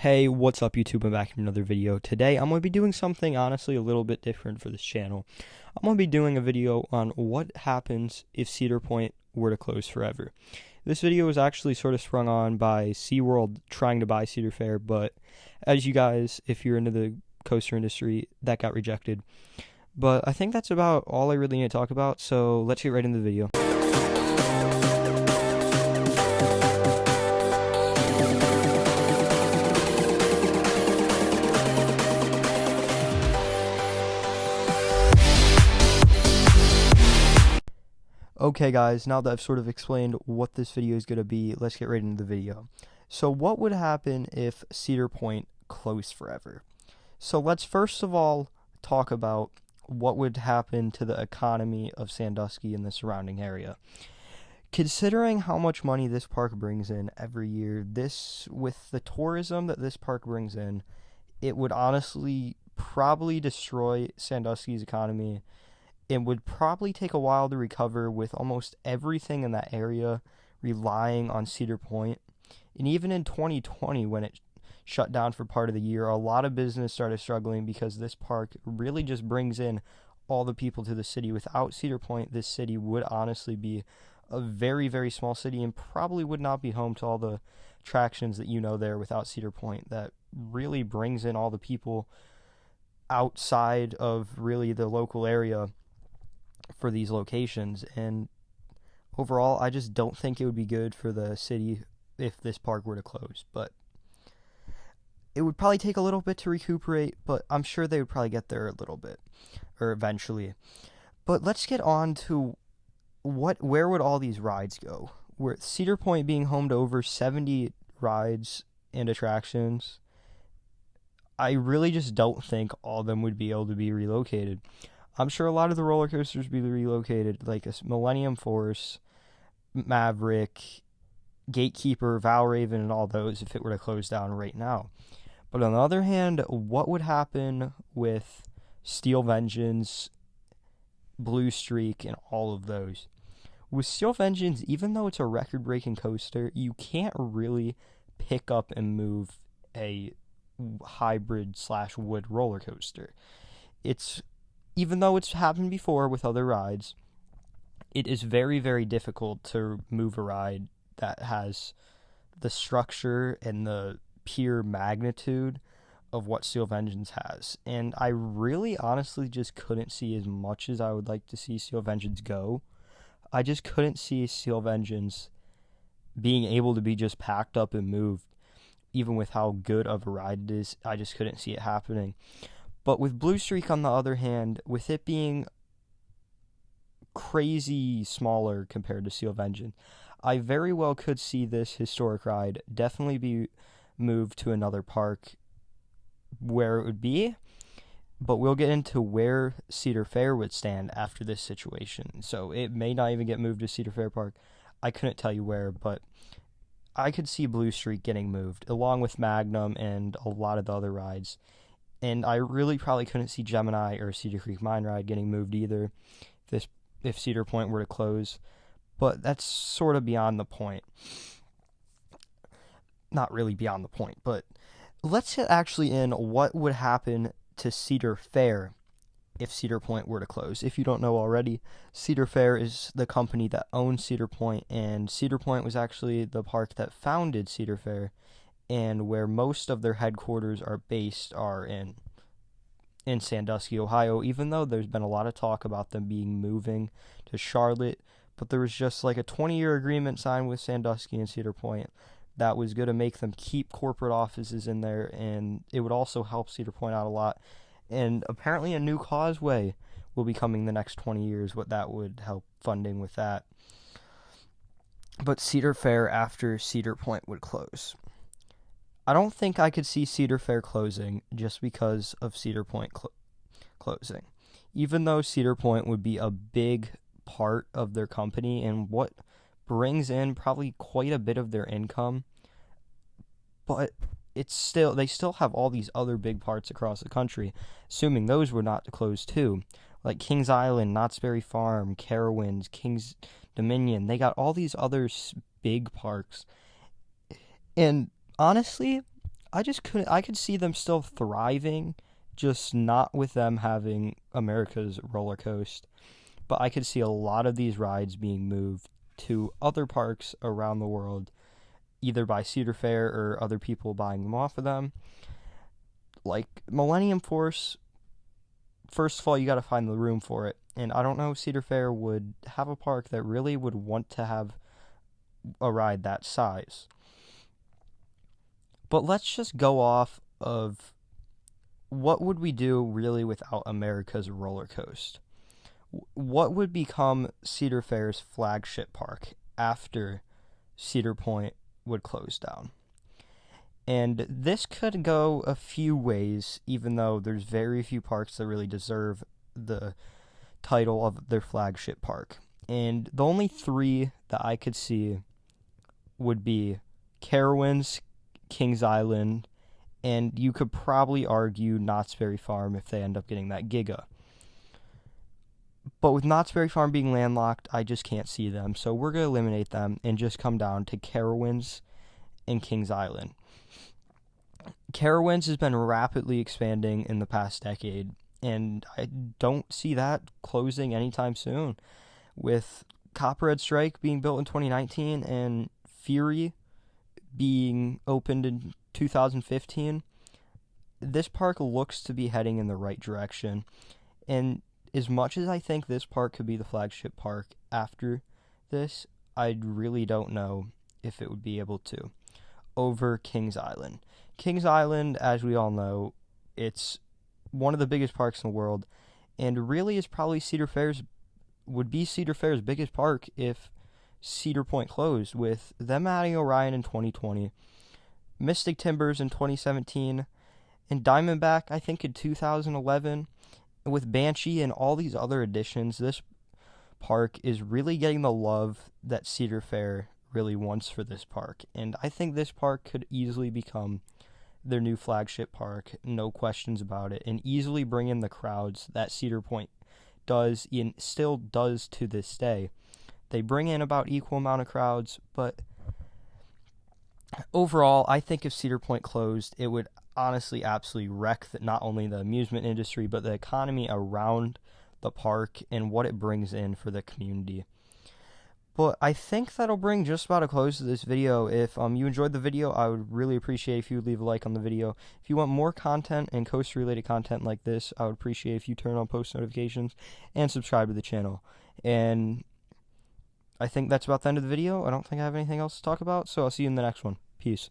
Hey, what's up YouTube? I'm back in another video. Today I'm going to be doing something honestly a little bit different for this channel. I'm going to be doing a video on what happens if Cedar Point were to close forever. This video was actually sort of sprung on by SeaWorld trying to buy Cedar Fair, but as you guys, if you're into the coaster industry, that got rejected. But I think that's about all I really need to talk about, so let's get right into the video. Okay guys, now that I've sort of explained what this video is going to be, let's get right into the video. So what would happen if Cedar Point closed forever? So let's first of all talk about what would happen to the economy of Sandusky and the surrounding area. Considering how much money this park brings in every year, with the tourism that this park brings in, it would honestly probably destroy Sandusky's economy. It would probably take a while to recover, with almost everything in that area relying on Cedar Point. And even in 2020, when it shut down for part of the year, a lot of business started struggling because this park really just brings in all the people to the city. Without Cedar Point, this city would honestly be a very, very small city and probably would not be home to all the attractions that you know there without Cedar Point that really brings in all the people outside of really the local area for these locations. And overall, I just don't think it would be good for the city if this park were to close. But it would probably take a little bit to recuperate, but I'm sure they would probably get there a little bit, or eventually. But let's get on to where would all these rides go? Where Cedar Point being home to over 70 rides and attractions, I really just don't think all of them would be able to be relocated. I'm sure a lot of the roller coasters would be relocated, like a Millennium Force, Maverick, Gatekeeper, Valraven, and all those if it were to close down right now. But on the other hand, what would happen with Steel Vengeance, Blue Streak, and all of those? With Steel Vengeance, even though it's a record-breaking coaster, you can't really pick up and move a hybrid/wood roller coaster. Even though it's happened before with other rides, it is very, very difficult to move a ride that has the structure and the pure magnitude of what Steel Vengeance has. And I really honestly just couldn't see, as much as I would like to see Steel Vengeance go, I just couldn't see Steel Vengeance being able to be just packed up and moved. Even with how good of a ride it is, I just couldn't see it happening. But with Blue Streak, on the other hand, with it being crazy smaller compared to Steel Vengeance, I very well could see this historic ride definitely be moved to another park where it would be. But we'll get into where Cedar Fair would stand after this situation. So it may not even get moved to Cedar Fair Park. I couldn't tell you where, but I could see Blue Streak getting moved, along with Magnum and a lot of the other rides. And I really probably couldn't see Gemini or Cedar Creek Mine Ride getting moved either if Cedar Point were to close. But that's sort of beyond the point. Not really beyond the point, but let's get actually in what would happen to Cedar Fair if Cedar Point were to close. If you don't know already, Cedar Fair is the company that owns Cedar Point, and Cedar Point was actually the park that founded Cedar Fair, and where most of their headquarters are based are in Sandusky, Ohio, even though there's been a lot of talk about them moving to Charlotte. But there was just like a 20-year agreement signed with Sandusky and Cedar Point that was going to make them keep corporate offices in there, and it would also help Cedar Point out a lot. And apparently a new causeway will be coming the next 20 years, what that would help funding with that. But Cedar Fair after Cedar Point would close. I don't think I could see Cedar Fair closing just because of Cedar Point closing. Even though Cedar Point would be a big part of their company and what brings in probably quite a bit of their income, but they still have all these other big parts across the country, assuming those were not to close too, like Kings Island, Knott's Berry Farm, Carowinds, Kings Dominion. They got all these other big parks, and honestly, I could see them still thriving, just not with them having America's roller coaster. But I could see a lot of these rides being moved to other parks around the world, either by Cedar Fair or other people buying them off of them. Like Millennium Force, first of all, you got to find the room for it. And I don't know if Cedar Fair would have a park that really would want to have a ride that size. But let's just go off of what would we do really without America's roller coaster? What would become Cedar Fair's flagship park after Cedar Point would close down? And this could go a few ways, even though there's very few parks that really deserve the title of their flagship park. And the only three that I could see would be Carowinds, Kings Island, and you could probably argue Knott's Berry Farm if they end up getting that Giga. But with Knott's Berry Farm being landlocked, I just can't see them. So we're going to eliminate them and just come down to Carowinds and Kings Island. Carowinds has been rapidly expanding in the past decade, and I don't see that closing anytime soon. With Copperhead Strike being built in 2019 and Fury being opened in 2015, this park looks to be heading in the right direction. And as much as I think this park could be the flagship park after this, I really don't know if it would be able to over Kings Island. Kings Island, as we all know, it's one of the biggest parks in the world, and really is probably Cedar Fair's biggest park if Cedar Point closed, with them adding Orion in 2020, Mystic Timbers in 2017, and Diamondback, I think, in 2011. With Banshee and all these other additions, this park is really getting the love that Cedar Fair really wants for this park. And I think this park could easily become their new flagship park, no questions about it, and easily bring in the crowds that Cedar Point does and still does to this day. They bring in about equal amount of crowds, but overall, I think if Cedar Point closed, it would honestly absolutely wreck not only the amusement industry, but the economy around the park and what it brings in for the community. But I think that'll bring just about a close to this video. If you enjoyed the video, I would really appreciate if you would leave a like on the video. If you want more content and coaster-related content like this, I would appreciate if you turn on post notifications and subscribe to the channel. And I think that's about the end of the video. I don't think I have anything else to talk about, so I'll see you in the next one. Peace.